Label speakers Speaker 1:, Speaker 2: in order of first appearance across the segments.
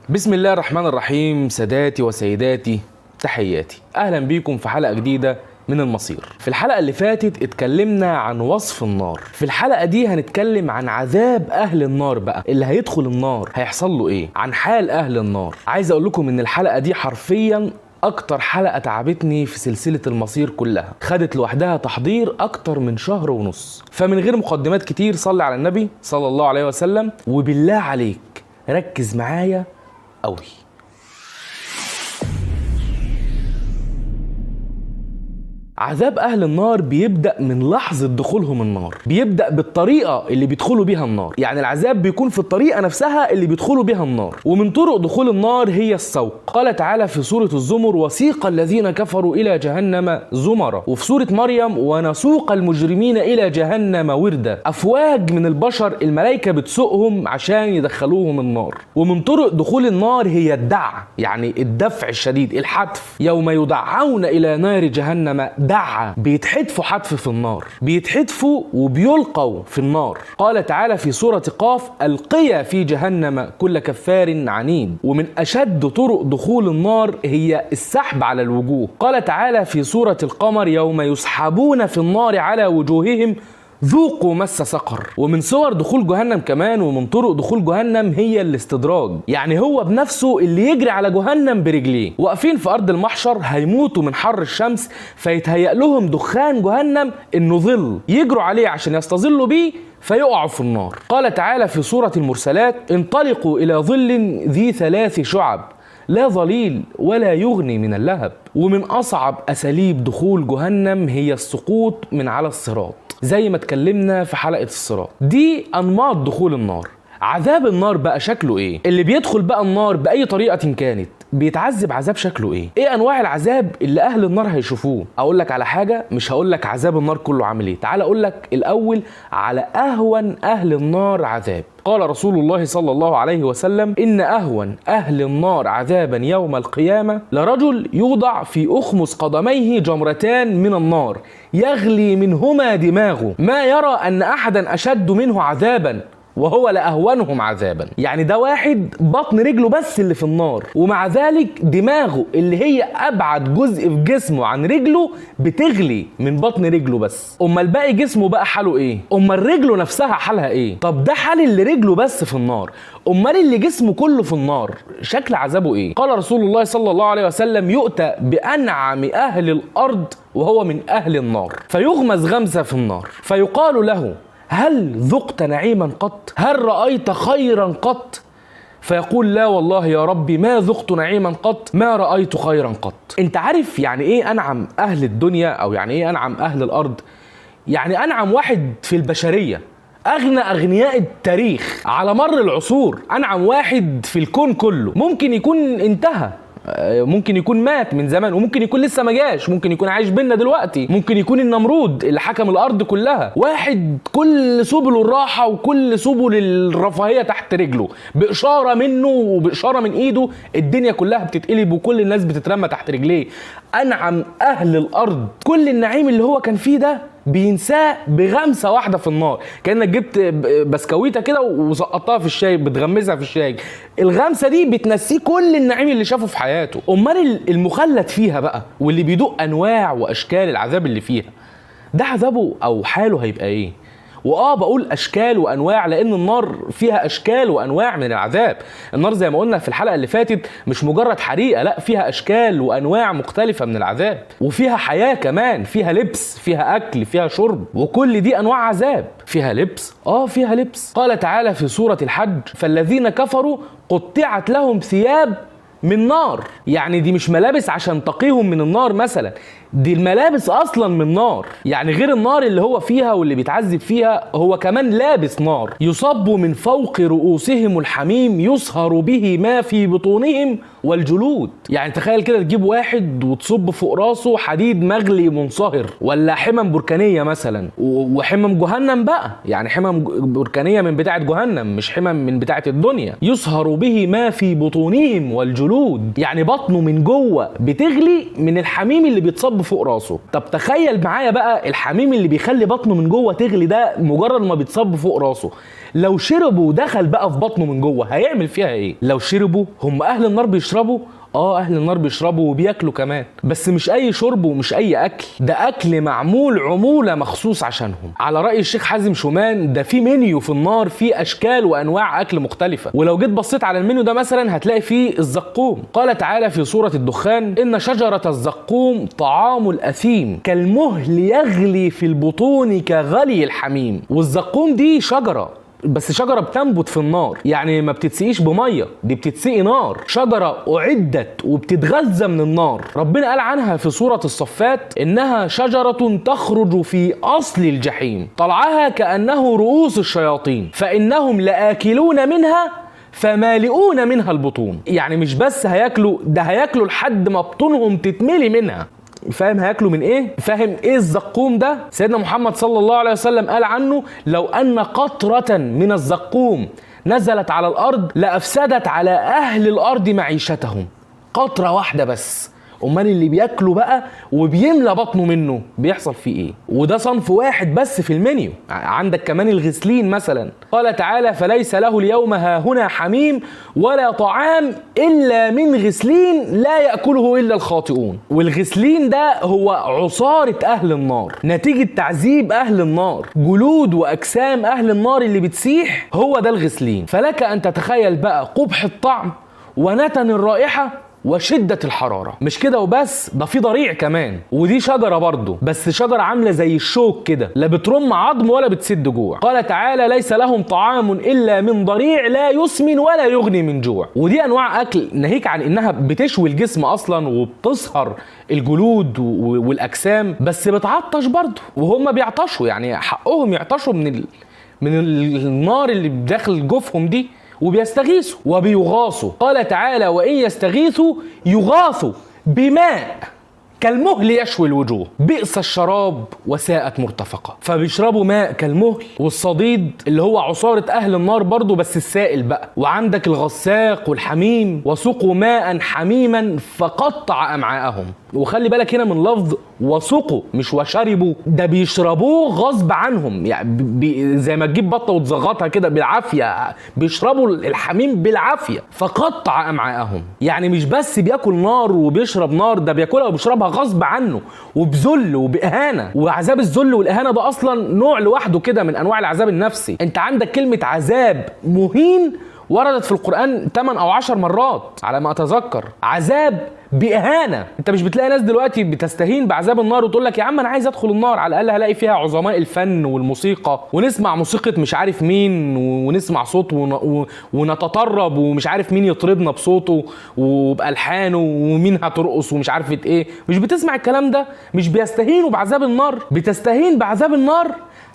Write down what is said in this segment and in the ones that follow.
Speaker 1: بسم الله الرحمن الرحيم. ساداتي وسيداتي، تحياتي، اهلا بيكم في حلقة جديدة من المصير. في الحلقة اللي فاتت اتكلمنا عن وصف النار. في الحلقة دي هنتكلم عن عذاب اهل النار بقى، اللي هيدخل النار هيحصل له ايه، عن حال اهل النار. عايز اقول لكم ان الحلقة دي حرفيا اكتر حلقة تعبتني في سلسلة المصير كلها، خدت لوحدها تحضير اكتر من شهر ونص. فمن غير مقدمات كتير، صلي على النبي صلى الله عليه وسلم، وبالله عليك ركز معايا قوي. عذاب أهل النار بيبدأ من لحظة دخولهم النار، بيبدأ بالطريقة اللي بيدخلوا بيها النار. يعني العذاب بيكون في الطريقة نفسها اللي بيدخلوا بيها النار. ومن طرق دخول النار هي السوق. قال تعالى في سورة الزمر: وسيق الذين كفروا إلى جهنم زمرا. وفي سورة مريم: ونسوق المجرمين إلى جهنم وردا. أفواج من البشر الملائكة بتسوقهم عشان يدخلوهم النار. ومن طرق دخول النار هي الدع، يعني الدفع الشديد، الحتف. يوم يدعون إلى نار جهنم دعا، بيتحدفوا حتف في النار، بيتحدفوا وبيلقوا في النار. قال تعالى في سورة قاف: ألقيا في جهنم كل كفار عنيد. ومن أشد طرق دخول النار هي السحب على الوجوه. قال تعالى في سورة القمر: يوم يسحبون في النار على وجوههم ذوقوا مس سقر. ومن صور دخول جهنم كمان، ومن طرق دخول جهنم هي الاستدراج. يعني هو بنفسه اللي يجري على جهنم برجليه. واقفين في ارض المحشر هيموتوا من حر الشمس، فيتهيأ لهم دخان جهنم انه ظل يجروا عليه عشان يستظلوا بيه، فيقعوا في النار. قال تعالى في سورة المرسلات: انطلقوا الى ظل ذي 3 شعب لا ظليل ولا يغني من اللهب. ومن اصعب اساليب دخول جهنم هي السقوط من على الصراط، زي ما اتكلمنا في حلقة الصراط. دي انماط دخول النار. عذاب النار بقى شكله ايه؟ اللي بيدخل بقى النار باي طريقة كانت بيتعذب عذاب شكله ايه؟ ايه انواع العذاب اللي اهل النار هيشوفوه؟ اقول لك على حاجة، مش هقول لك عذاب النار كله عامل ايه، تعال اقول لك الاول على اهون اهل النار عذاب. قال رسول الله صلى الله عليه وسلم: إن أهون أهل النار عذابا يوم القيامة لرجل يوضع في أخمص قدميه جمرتان من النار يغلي منهما دماغه، ما يرى أن أحدا أشد منه عذابا وهو لأهونهم عذابا. يعني ده واحد بطن رجله بس اللي في النار، ومع ذلك دماغه اللي هي أبعد جزء في جسمه عن رجله بتغلي من بطن رجله بس. أمال باقي جسمه بقى حاله إيه؟ أمال رجله نفسها حالها إيه؟ طب ده حال اللي رجله بس في النار، أمال اللي جسمه كله في النار شكل عذابه إيه؟ قال رسول الله صلى الله عليه وسلم: يؤتى بأنعم أهل الأرض وهو من أهل النار، فيغمز غمزة في النار، فيقال له: هل ذقت نعيما قط؟ هل رأيت خيرا قط؟ فيقول: لا والله يا ربي ما ذقت نعيما قط، ما رأيت خيرا قط. انت عارف يعني ايه انعم اهل الدنيا، او يعني ايه انعم اهل الارض؟ يعني انعم واحد في البشرية، اغنى اغنياء التاريخ على مر العصور، انعم واحد في الكون كله. ممكن يكون انتهى، ممكن يكون مات من زمان، وممكن يكون لسه ما جاش، ممكن يكون عايش بينا دلوقتي، ممكن يكون النمرود اللي حكم الارض كلها. واحد كل سبل الراحه وكل سبل الرفاهيه تحت رجله، باشاره منه وباشاره من ايده الدنيا كلها بتتقلب وكل الناس بتترمى تحت رجليه. انعم اهل الارض، كل النعيم اللي هو كان فيه ده بينساه بغمسه واحده في النار. كانك جبت بسكويته كده وسقطتها في الشاي، بتغمسها في الشاي، الغمسه دي بتنسيه كل النعيم اللي شافه في حياته. امال المخلد فيها بقى، واللي بيدوق انواع واشكال العذاب اللي فيها، ده عذابه او حاله هيبقى ايه؟ بقول اشكال وانواع لان النار فيها اشكال وانواع من العذاب. النار زي ما قلنا في الحلقه اللي فاتت مش مجرد حريقه، لا، فيها اشكال وانواع مختلفه من العذاب، وفيها حياه كمان، فيها لبس، فيها اكل، فيها شرب، وكل دي انواع عذاب. فيها لبس، فيها لبس. قال تعالى في سوره الحج: فالذين كفروا قطعت لهم ثياب من نار. يعني دي مش ملابس عشان تقيهم من النار مثلا، دي الملابس اصلا من نار. يعني غير النار اللي هو فيها واللي بيتعذب فيها، هو كمان لابس نار. يصب من فوق رؤوسهم الحميم يصهر به ما في بطونهم والجلود. يعني تخيل كده تجيب واحد وتصب فوق راسه حديد مغلي منصهر، ولا حمم بركانيه مثلا، وحمم جهنم بقى، يعني حمم بركانيه من بتاعه جهنم مش حمم من بتاعه الدنيا. يصهر به ما في بطونهم والجلود، يعني بطنه من جوه بتغلي من الحميم اللي بيتصب فوق راسه. طب تخيل معايا بقى الحميم اللي بيخلي بطنه من جوه تغلي ده مجرد ما بيتصب فوق راسه، لو شربوا ودخل بقى في بطنه من جوه هيعمل فيها ايه؟ لو شربوا، هم اهل النار بيشربوا؟ اهل النار بيشربوا وبياكلوا كمان، بس مش اي شرب ومش اي اكل، ده اكل معمول عموله مخصوص عشانهم. على راي الشيخ حازم شومان، ده في منيو في النار فيه اشكال وانواع اكل مختلفه، ولو جيت بصيت على المنيو ده مثلا هتلاقي فيه الزقوم. قال تعالى في سوره الدخان: ان شجره الزقوم طعام الاثيم كالمهل يغلي في البطون كغلي الحميم. والزقوم دي شجره، بس شجرة بتنبت في النار، يعني ما بتتسقيش بمية، دي بتتسقي نار، شجرة أعدت وبتتغذى من النار. ربنا قال عنها في سورة الصفات: إنها شجرة تخرج في أصل الجحيم طلعها كأنه رؤوس الشياطين فإنهم لآكلون منها فمالئون منها البطون. يعني مش بس هياكلوا، ده هياكلوا لحد ما بطونهم تتملي منها. فاهم هياكلوا من ايه؟ فاهم ايه الزقوم ده؟ سيدنا محمد صلى الله عليه وسلم قال عنه: لو ان قطرة من الزقوم نزلت على الارض لافسدت على اهل الارض معيشتهم. قطرة واحدة بس. امال اللي بياكلوا بقى وبيملى بطنه منه بيحصل فيه ايه؟ وده صنف واحد بس في المنيو. عندك كمان الغسلين مثلا. قال تعالى: فليس له اليوم هاهنا حميم ولا طعام الا من غسلين لا ياكله الا الخاطئون. والغسلين ده هو عصارة اهل النار، نتيجة تعذيب اهل النار، جلود واجسام اهل النار اللي بتسيح، هو ده الغسلين. فلك ان تتخيل بقى قبح الطعم ونتن الرائحة وشدة الحرارة. مش كده وبس، ده في ضريع كمان، ودي شجرة برضو، بس شجرة عاملة زي الشوك كده، لا بترم عظم ولا بتسد جوع. قال تعالى: ليس لهم طعام إلا من ضريع لا يسمن ولا يغني من جوع. ودي أنواع أكل ناهيك عن إنها بتشوي الجسم أصلا وبتصهر الجلود والأجسام، بس بتعطش برضو، وهم بيعطشوا، يعني حقهم يعطشوا من النار اللي بداخل جوفهم دي، وبيستغيثوا وبيغاثوا. قال تعالى: وإن يستغيثوا يغاثوا بماء كالمهل يشوي الوجوه بئس الشراب وساءت مرتفقة. فبيشربوا ماء كالمهل، والصديد اللي هو عصارة أهل النار برضو بس السائل بقى. وعندك الغساق والحميم: وسقوا ماء حميما فقطع أمعاءهم. وخلي بالك هنا من لفظ وسقوا مش وشربوا، ده بيشربوه غصب عنهم، يعني زي ما تجيب بطة وتزغطها كده بالعافية، بيشربوا الحميم بالعافية. فقطع أمعاءهم، يعني مش بس بياكل نار وبيشرب نار، ده بياكلها وبيشربها غصب عنه وبذل وبإهانة. وعذاب الذل والإهانة ده أصلا نوع لوحده كده من أنواع العذاب النفسي. أنت عندك كلمة عذاب مهين وردت في القرآن 8 أو 10 مرات على ما أتذكر. عذاب بإهانة. انت مش بتلاقي ناس دلوقتي بتستهين بعذاب النار وتقول لك: يا عم انا عايز ادخل النار، على الاقل هلاقي فيها عظماء الفن والموسيقى، ونسمع موسيقى مش عارف مين، ونسمع صوت ونتطرب، ومش عارف مين يطربنا بصوته وبألحانه، ومين هترقص ومش عارفة ايه. مش بتسمع الكلام ده. مش بيستهينوا بعذاب النار، بتستهين بعذاب النار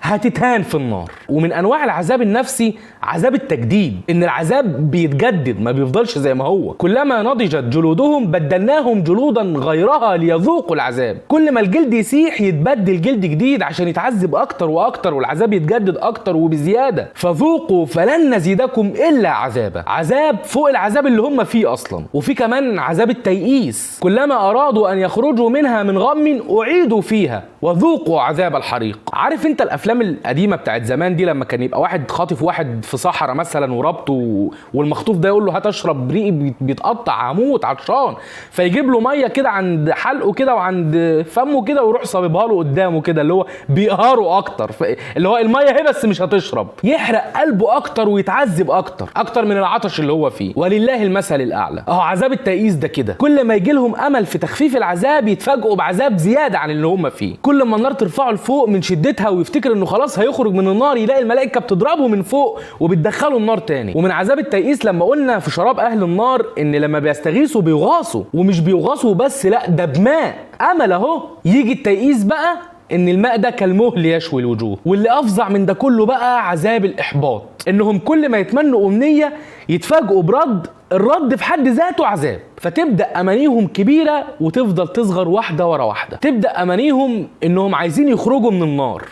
Speaker 1: هتتهان في النار. ومن انواع العذاب النفسي عذاب التجديد، ان العذاب بيتجدد ما بيفضلش زي ما هو. كلما نضجت جلودهم بدلناهم جلودا غيرها ليذوقوا العذاب. كل ما الجلد يسيح يتبدل جلد جديد عشان يتعذب اكتر واكتر، والعذاب يتجدد اكتر وبزياده. فذوقوا فلن نزيدكم الا عذابا. عذاب فوق العذاب اللي هم فيه اصلا. وفي كمان عذاب التيئيس: كلما ارادوا ان يخرجوا منها من غم اعيدوا فيها وذوقوا عذاب الحريق. عارف انت الافلام القديمه بتاعت زمان دي، لما كان يبقى واحد خاطف واحد في صحراء مثلا وربطه، والمخطوف ده يقول له: هات اشرب، ريقي بيتقطع هموت عطشان، فيجيب له ميه كده عند حلقه كده وعند فمه كده، ويروح صاببها له قدامه كده، اللي هو بيقهره اكتر، اللي هو الميه اهي بس مش هتشرب، يحرق قلبه اكتر ويتعذب اكتر من العطش اللي هو فيه. ولله المثل الاعلى. اهو عذاب التيئيس ده كده، كل ما يجي لهم امل في تخفيف العذاب يتفاجئوا بعذاب زياده عن اللي هم فيه. كل ما النار ترفعه لفوق من شدتها ويفتكر انه خلاص هيخرج من النار، يلاقي الملائكه بتضربه من فوق وبتدخله النار تاني. ومن عذاب التيئيس لما قلنا في شراب اهل النار ان لما بيستغيثوا بيغاثوا، ومش بيغاثوا بس، لا ده بماء. امل اهو. يجي التيئيس بقى ان الماء ده كالمهل يشوي الوجوه. واللي افظع من ده كله بقى عذاب الاحباط، انهم كل ما يتمنوا امنيه يتفاجئوا برد، الرد في حد ذاته عذاب. فتبدأ أمانيهم كبيرة وتفضل تصغر واحدة ورا واحدة. تبدأ أمانيهم إنهم عايزين يخرجوا من النار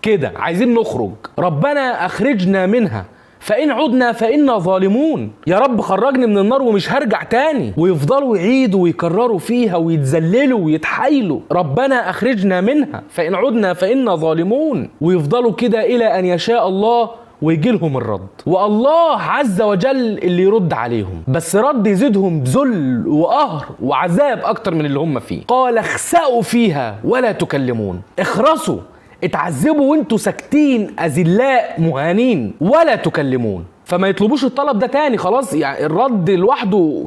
Speaker 1: كده، عايزين نخرج، ربنا أخرجنا منها فإن عدنا فإنا ظالمون. يا رب خرجني من النار ومش هرجع تاني. ويفضلوا يعيدوا ويكرروا فيها ويتذللوا ويتحايلوا: ربنا أخرجنا منها فإن عدنا فإنا ظالمون. ويفضلوا كده إلى أن يشاء الله ويجي لهم الرد، والله عز وجل اللي يرد عليهم، بس رد يزيدهم ذل وقهر وعذاب اكتر من اللي هم فيه. قال اخسأوا فيها ولا تكلمون، اخرسوا، اتعذبوا وانتوا ساكتين اذلاء مهانين ولا تكلمون. فما يطلبوش الطلب ده تاني، خلاص يعني الرد لوحده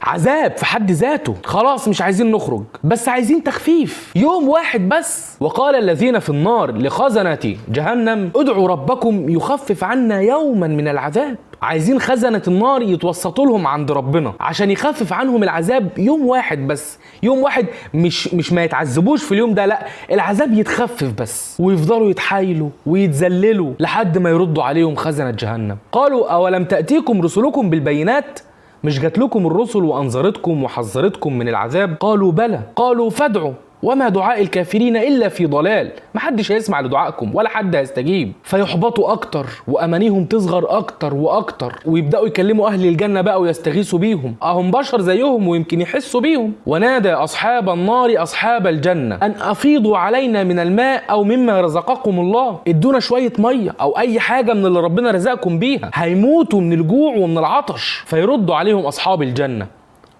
Speaker 1: عذاب في حد ذاته، خلاص مش عايزين نخرج، بس عايزين تخفيف يوم واحد بس. وقال الذين في النار لخزنة جهنم ادعوا ربكم يخفف عنا يوما من العذاب. عايزين خزنة النار يتوسطوا لهم عند ربنا عشان يخفف عنهم العذاب يوم واحد بس، يوم واحد، مش ما يتعذبوش في اليوم ده، لا العذاب يتخفف بس، ويفضلوا يتحايلوا ويتذللوا لحد ما يردوا عليهم خزنة جهنم. قالوا أولم تأتيكم رسلكم بالبينات، مش جات لكم الرسل وأنذرتكم وحذرتكم من العذاب؟ قالوا بلى. قالوا فادعوا وما دعاء الكافرين إلا في ضلال، محدش هيسمع لدعائكم ولا حد هيستجيب. فيحبطوا أكتر وأمانيهم تصغر أكتر وأكتر، ويبدأوا يكلموا أهل الجنة بقى ويستغيثوا بيهم، أهم بشر زيهم ويمكن يحسوا بيهم. ونادى أصحاب النار أصحاب الجنة أن أفيضوا علينا من الماء أو مما رزقكم الله، ادونا شوية مية أو أي حاجة من اللي ربنا رزقكم بيها، هيموتوا من الجوع ومن العطش. فيردوا عليهم أصحاب الجنة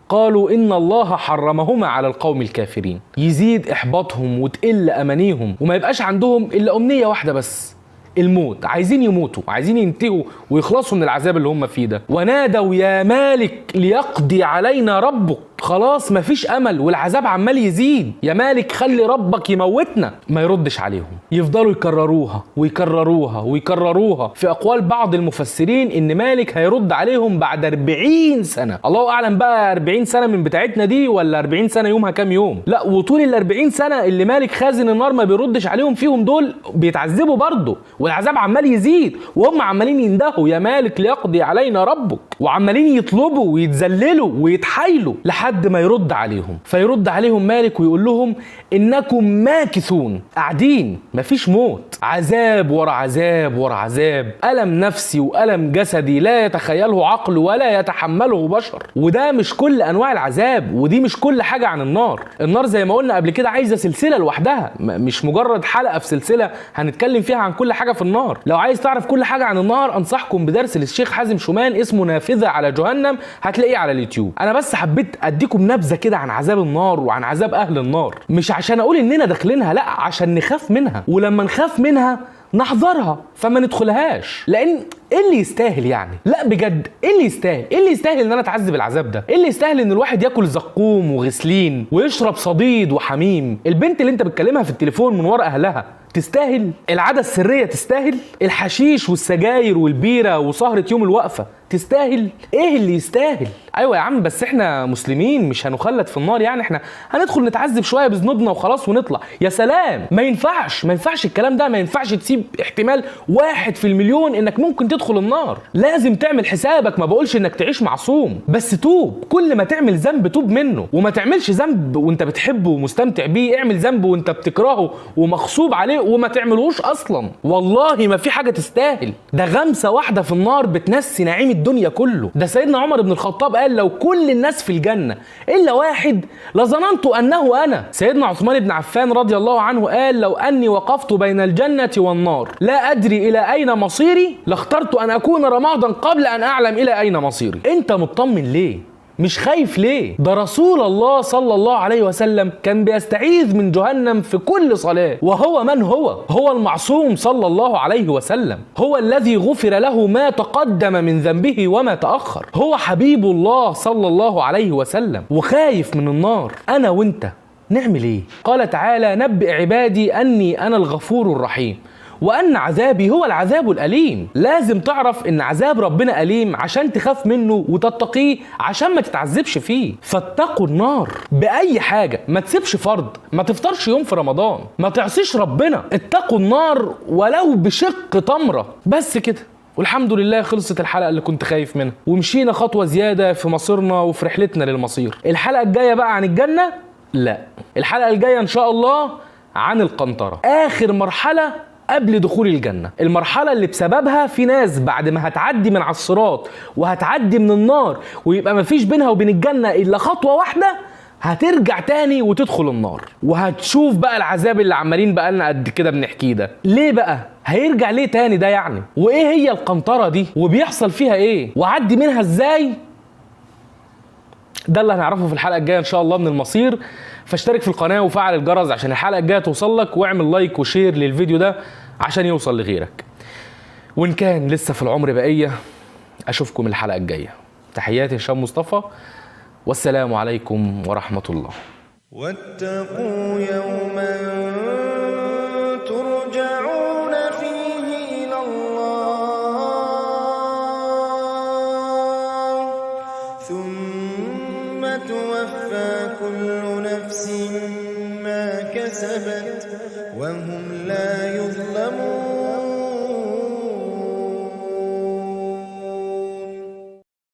Speaker 1: قالوا إن الله حرمهما على القوم الكافرين. يزيد إحباطهم وتقل أمانيهم، وما يبقاش عندهم إلا أمنية واحدة بس، الموت. عايزين يموتوا، عايزين ينتهوا ويخلصوا من العذاب اللي هم فيه ده. ونادوا يا مالك ليقضي علينا ربك، خلاص مفيش امل والعذاب عمال يزيد، يا مالك خلي ربك يموتنا. ما يردش عليهم، يفضلوا يكرروها ويكرروها ويكرروها. في اقوال بعض المفسرين ان مالك هيرد عليهم بعد 40 سنه، الله اعلم بقى 40 سنه من بتاعتنا دي ولا 40 سنه يومها كام يوم، لا وطول ال 40 سنه اللي مالك خازن النار ما بيردش عليهم فيهم دول بيتعذبوا برضه، والعذاب عمال يزيد وهم عمالين يندهوا يا مالك ليقضي علينا ربك، وعمالين يطلبوا ويتذللوا ويتحايلوا لحد ما يرد عليهم. فيرد عليهم مالك ويقول لهم انكم ماكثون، قاعدين مفيش موت، عذاب ورا عذاب ورا عذاب، ألم نفسي وألم جسدي لا يتخيله عقل ولا يتحمله بشر. وده مش كل انواع العذاب، ودي مش كل حاجه عن النار. النار زي ما قلنا قبل كده عايزه سلسله لوحدها، مش مجرد حلقه في سلسله هنتكلم فيها عن كل حاجه في النار. لو عايز تعرف كل حاجه عن النار انصحكم بدرس للشيخ حازم شومان اسمه نافذه على جهنم، هتلاقيه على اليوتيوب. انا بس حبيت اديكم نبذه كده عن عذاب النار وعن عذاب اهل النار، مش عشان اقول اننا داخلينها، لا عشان نخاف منها، ولما نخاف منها نحذرها فما ندخلهاش. لان ايه اللي يستاهل يعني؟ لا بجد ايه اللي يستاهل؟ ايه اللي يستاهل ان انا اتعذب العذاب ده؟ ايه اللي يستاهل ان الواحد ياكل زقوم وغسلين ويشرب صديد وحميم؟ البنت اللي انت بتكلمها في التليفون من ورا اهلها تستاهل؟ العادة السرية تستاهل؟ الحشيش والسجاير والبيرة وسهرة يوم الوقفة تستاهل؟ ايه اللي يستاهل؟ ايوه يا عم بس احنا مسلمين مش هنخلد في النار، يعني احنا هندخل نتعذب شوية بذنوبنا وخلاص ونطلع. يا سلام، ما ينفعش الكلام ده، ما ينفعش تسيب احتمال 1 في المليون انك ممكن تدخل النار. لازم تعمل حسابك، ما بقولش انك تعيش معصوم، بس توب. كل ما تعمل ذنب توب منه، وما تعملش ذنب وانت بتحبه ومستمتع بيه، اعمل ذنب وانت بتكرهه ومغصوب عليه وما تعملوش اصلا. والله ما في حاجة تستاهل، ده غمسة واحدة في النار بتنسي نعيم الدنيا كله. ده سيدنا عمر بن الخطاب قال لو كل الناس في الجنة إلا واحد لظننت أنه أنا. سيدنا عثمان بن عفان رضي الله عنه قال لو أني وقفت بين الجنة والنار لا أدري إلى أين مصيري لاخترت أن أكون رمادا قبل أن أعلم إلى أين مصيري. أنت مطمن ليه؟ مش خايف ليه؟ ده رسول الله صلى الله عليه وسلم كان بيستعيذ من جهنم في كل صلاة. وهو من هو المعصوم صلى الله عليه وسلم، هو الذي غفر له ما تقدم من ذنبه وما تأخر، هو حبيب الله صلى الله عليه وسلم وخايف من النار. أنا وإنت نعمل إيه؟ قال تعالى نبئ عبادي أني أنا الغفور الرحيم وأن عذابي هو العذاب الأليم. لازم تعرف إن عذاب ربنا أليم عشان تخاف منه وتتقيه عشان ما تتعذبش فيه. فاتقوا النار بأي حاجة، ما تسيبش فرض، ما تفطرش يوم في رمضان، ما تعصيش ربنا. اتقوا النار ولو بشق تمرة بس كده. والحمد لله خلصت الحلقة اللي كنت خايف منها، ومشينا خطوة زيادة في مصيرنا وفي رحلتنا للمصير. الحلقة الجاية بقى عن الجنة؟ لا، الحلقة الجاية إن شاء الله عن القنطرة، آخر مرحلة قبل دخول الجنة. المرحلة اللي بسببها في ناس بعد ما هتعدي من على الصراط وهتعدي من النار ويبقى مفيش بينها وبين الجنة إلا خطوة واحدة، هترجع تاني وتدخل النار، وهتشوف بقى العذاب اللي عمالين بقالنا قد كده بنحكيه ده. ليه بقى؟ هيرجع ليه تاني ده يعني؟ وايه هي القنطرة دي وبيحصل فيها ايه وعدي منها ازاي؟ ده اللي هنعرفه في الحلقة الجاية ان شاء الله من المصير. فاشترك في القناة وفعل الجرس عشان الحلقة الجاية توصل لك، واعمل لايك وشير للفيديو ده عشان يوصل لغيرك. وان كان لسه في العمر بقية اشوفكم الحلقة الجاية. تحياتي هشام مصطفى، والسلام عليكم ورحمة الله.
Speaker 2: واتقوا يوما ترجعون فيه إلى الله ثم توفى كل نفس ما كسبت وهم لا يظلمون.